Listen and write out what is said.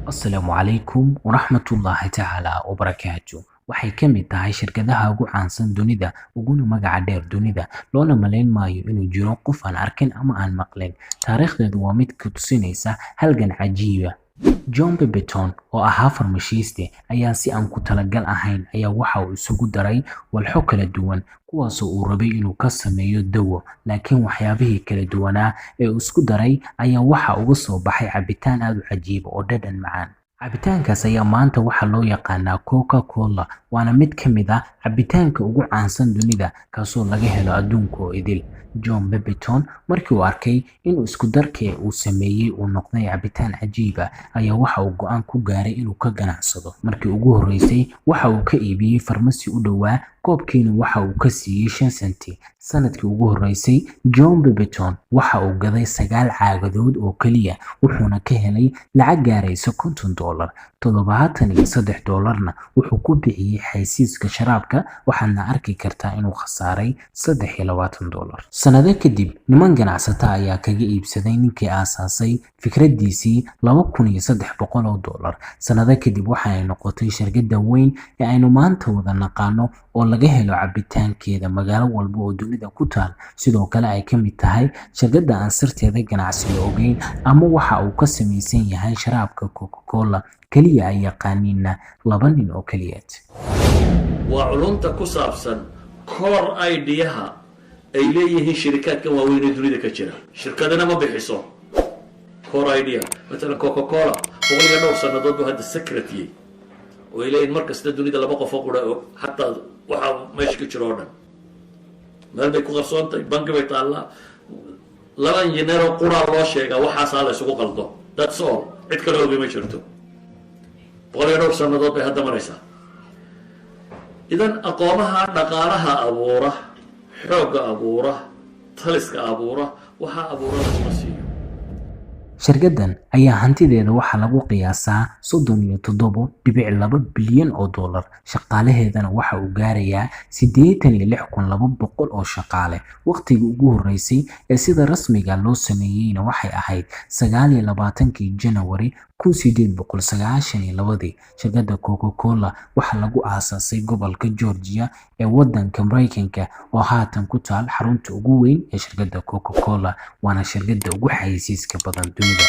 Asalaamu calaykum waraxmatullaahi tacaala wabarakaatu. Waxay ka mid tahay shirkadaha ugu caansan dunida uguna magaca dheer dunida, loona malayn maayo inuu jiro qof aan arkin ama aan maqlin. Taariikhdeedu waa mid ku tusinaysa halgan cajiiba. John Pemberton oo ahaa farmashiiste ayaa si aan ku talagal ahayn waxa uu isugu daray walxo kala duwan kuwaasoo uu rabay inuu ka sameeyo dawo, laakiin waxyaabihii kala duwanaa ee uu isku daray ayaa waxa uga soo baxay cabitaan aad u cajiib oo dhadhan macaan. Cabitaankaas ayaa maanta waxaa loo yaqaanaa Coca-Cola, waana mid ka mid ah cabitaanka ugu caansan dunida kaasoo laga helo adduunka oo idil. John Pemberton markii uu arkay in isku darkii uu sameeyay uu noqday cabitaan cajiib ah ayaa waxa uu go'aan ku gaaray inuu ka ganacsado. Markii ugu horeysay waxa uu ka iibiyay farmasi u dhowaa, koobkiina waxa uu ka siiyay 5 senti. Sanadkii ugu horeysay John Pemberton waxa uu gaday 9 caagadood oo kaliya, wuxuuna ka helay lacag gaaraysa $50. $73 wuxuu ku bixiyay xayeysiiska sharaabka, waxaadna arki kartaa inuu khasaaray $23. Sanado kadib, niman ganacsata ayaa kaga iibsaday ninkii aasaasay fikradiisii $2,300. Sanado kadib waxa ay noqotay shirkadda weyn ee aynu maanta wada naqaano oo laga helo cabitaankeeda magaalo walba oo dunida ku taal. Sidoo kale ay ka mid tahay shirkadda aan sirteeda ganacsi la ogeyn ama waxa uu ka samaysan yahay sharaabka Coca-Cola kaliya ay yaqaaniina 2 nin oo kaliya. waa culunta ku saabsan core idea ay leeyihiin shirkadkan waaweyn ee dunida ka jira. shirkadana ma bixiso core idea. Mesela Coca-Cola boqoliyo dhowr sanadood buu hadda secretly oo ay leeyihiin markasta dunida 2 qof oo qura xataa waxa meesha ka jiro oo dhan meel bay ku qarsoontay, bangi bay taallaa, 2 injineer oo qura loo sheegaa waxaasaa la isugu qaldo. That's all. cid kale ogi ma jirto. boqoliyo dhowr sanadood bay hadda maraysaa. idan aqoonaha dhaqaalaha abuura, xoogga abuura, taliska abuura, waxaa abuura la siiyo. Shirkaddan ayaa hantideeda waxaa lagu qiyaasaa $37.2 bilyan. Shaqaalaheedana waxa uu gaarayaa 86,200 oo shaqaale. Waqtigii ugu horeysay ee sida rasmiga loo sameeyayna waxay ahayd 29 Janawari 1892. Shirkadda Coca-Cola waxaa lagu aasaasay gobolka Georgia ee waddanka Mareykanka oo haatan ku taal xarunta ugu weyn ee shirkadda Coca-Cola, waana shirkadda ugu xayeysiiska badan dunida.